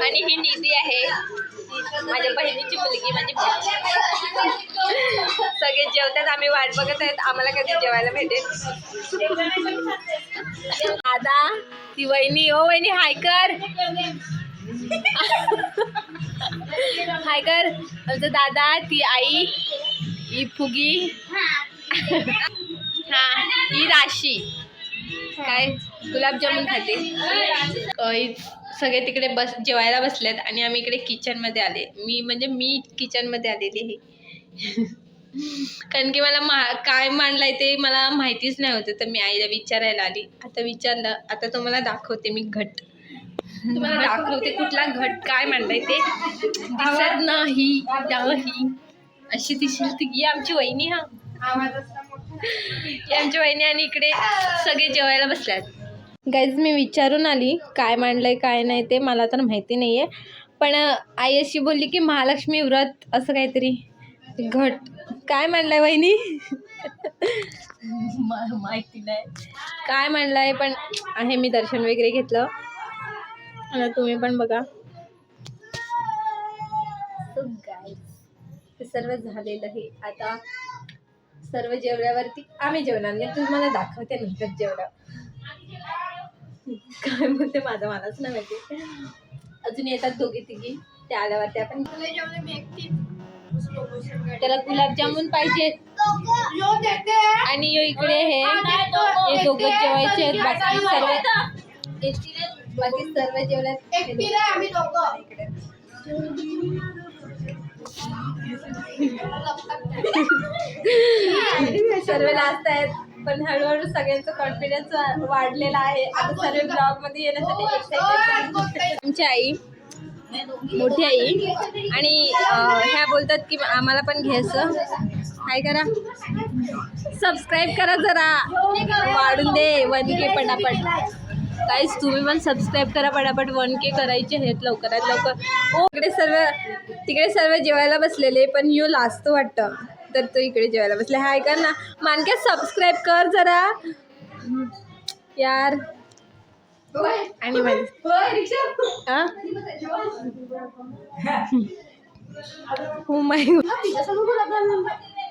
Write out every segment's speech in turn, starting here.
आणि ही निधी आहे माझ्या बहिणीची मुलगी, म्हणजे सगळे जेवतात, आम्ही वाट बघत आहेत आम्हाला कधी जेवायला भेटेल. दादा, ती वहिनी, ओ वहिनी हाय कर, हाय कर. आमचा दादा, ती आई, ही फुगी, हा ही राशी, काय गुलाबजामुन खाते. सगळे तिकडे जेवायला बसलेत आणि आम्ही इकडे किचन मध्ये आले. मी किचन मध्ये आलेली आहे. कारण की मला काय मांडलंय ते मला माहितीच नाही होतं, तर मी आईला विचारायला आली. आता विचारलं, आता तुम्हाला दाखवते मी घट, तुम्हाला दाखवते कुठला घट काय मांडलाय ते. दिसत नाही अशी दिसेल ती आमची वहिनी. हा आमची वहिनी आणि इकडे सगळे जेवायला बसल्यात. गाईज मी विचारून आली काय मांडलंय काय नाही ते मला तर माहिती नाहीये, पण आई अशी बोलली की महालक्ष्मी व्रत असं काहीतरी घट काय मांडलंय वहिनी. माहिती नाही काय मांडलंय, पण आहे. मी दर्शन वगैरे घेतलं, आता तुम्ही पण बघा. गाईज सर्व झालेलं आहे. आता सर्व जेवल्यावरती आम्ही जेवणार नाही, तुम्हाला दाखवते नंतर जेवढं काय म्हणते मलाच नाही माहिती. अजून येतात दोघी तिघी, त्या आल्यावरती आपण. त्याला गुलाबजामुन पाहिजे आणि इकडे हे दोघं जेवायचे आहेत. बाकी सर्व जेवल्यात. सर्व लास्ट आहेत, पण हळूहळू सगळ्यांचा कॉन्फिडन्स वाढलेला आहे. आता सर्व ब्लॉग मध्ये येण्यासाठी एक्साइटेड. आमची आई, मोठी आई, आणि ह्या बोलतात की आम्हाला पण घ्यायचं. काय करा, सबस्क्राईब करा जरा, वाढून दे 1K पटापट. गाईज तुम्ही पण सबस्क्राईब करा पटापट, 1K करायचे आहेत लवकरात लवकर. ओ तिकडे सर्व जेवायला बसलेले, पण यो लाजतो वाटतं, तर तो इकडे जेवायला बसले. हाय कर ना मानक्या, सबस्क्राईब कर जरा यार. आणि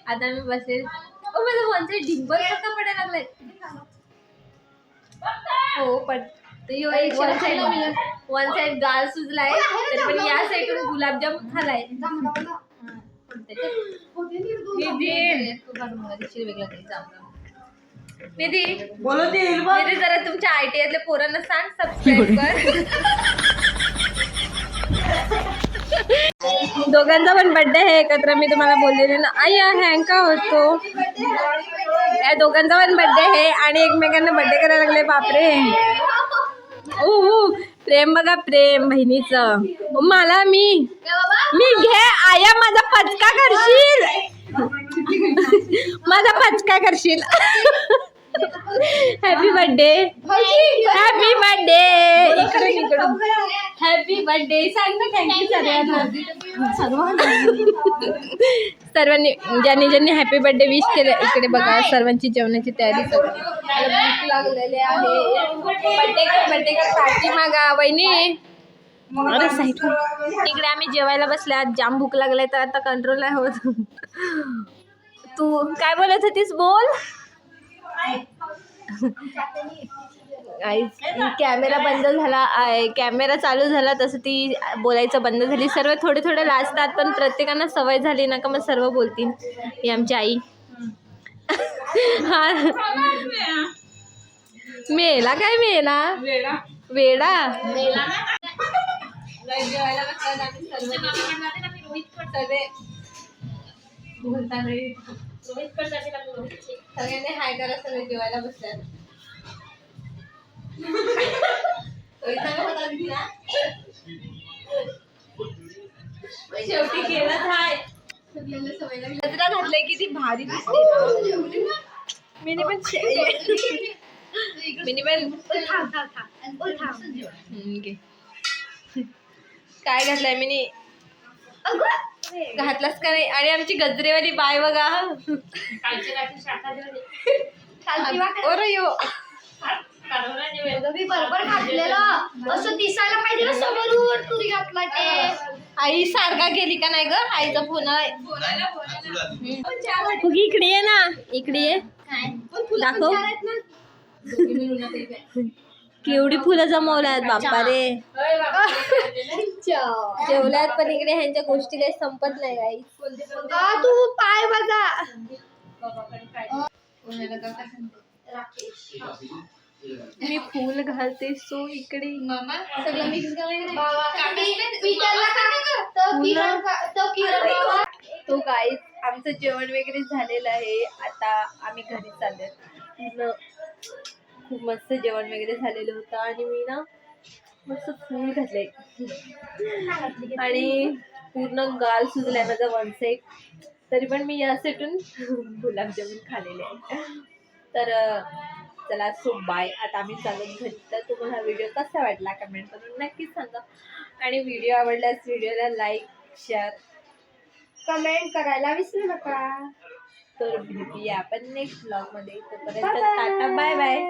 आता मी बसेल. माझं वन साईड डिंबल पक्का पडायला लागलाय. हो पण वन साईड गाल सुजलाय, तरी पण या साईडून गुलाबजाम खालाय. निधी जरा तुमच्या ITआयतल्या पोरांना सांग सबस्क्राईब कर. दोघांचा पण बर्थडे आहे एकत्र, मी तुम्हाला बोललेले ना. आई हँग का होतो. या दोघांचा पण बर्थडे आहे आणि एकमेकांना बर्थडे करायला लागले. बापरे, प्रेम बघा, प्रेम बहिणीचं. मला मी घे आया, माझा पचका करशील, माझा पचका करशील. हॅपी बर्थडे, हॅपी बर्थडे, इकडून हॅपी बर्थडे सांग ना. थँक्यू सर्वांनी ज्यांनी हॅपी बर्थडे विश केलं. इकडे बघा सर्वांची जेवणाची तयारी भूक लागलेली आहे. बर्थडे का पार्टी मागा वहिनी. इकडे आम्ही जेवायला बसल्यात, जाम भूक लागलाय तर आता कंट्रोल नाही होत. तू काय बोलत होतीस, बोल. कॅमेरा बंद झाला, कॅमेरा चालू झाला तसं ती बोलायचं बंद झाली. सर्व थोडे लाजतात, पण प्रत्येकांना सवय झाली ना का मग सर्व बोलतील. ही आमची आई. हा मेला काय मेला वेडा. सगळ्यांनी हाय करा, सगळे जेवायला बसल्यात. शेवटी गेला हाय. गजरा घातलाय किती भारी दिसते. मिनी पण काय घातलंय मिनी, घातलास का नाही. आणि आमची गजरेवाली बाय बघा. मी बरोबर घातलेलं असं दिसायला पाहिजे ना समोर तुरी घातला ते. आई सारखा गेली का नाही ग? आईचा फोन आहे. इकडे ये ना, इकडे ये. दाखव केवढी फुलं जमवल्यात बाप्पा रे. जेवल्यात पण इकडे ह्यांच्या गोष्टी काही संपत नाही गाई. तू पाय बघा. मी फुल घालते सो इकडे सगळं मिक्स तो गाईस आमचं जेवण वगैरे झालेलं आहे. आता आम्ही घरी चाललोय. खूप मस्त जेवण वगैरे झालेलं होतं आणि मी ना मस्त फूल घातले आणि पूर्ण गाल सुजलाय माझा वन साईड. तरी पण मी या सेटून गुलाबजामुन खाल्लेले आहे. तर चला सो बाय. आता आम्ही चालू घरी. तर तुम्हाला व्हिडिओ कसा वाटला कमेंट करून नक्कीच सांगा आणि व्हिडिओ आवडल्यास व्हिडिओला लाईक शेअर कमेंट करायला विसरू नका. तर भेटूया आपण नेक्स्ट ब्लॉग मध्ये. तोपर्यंत टाटा बाय बाय.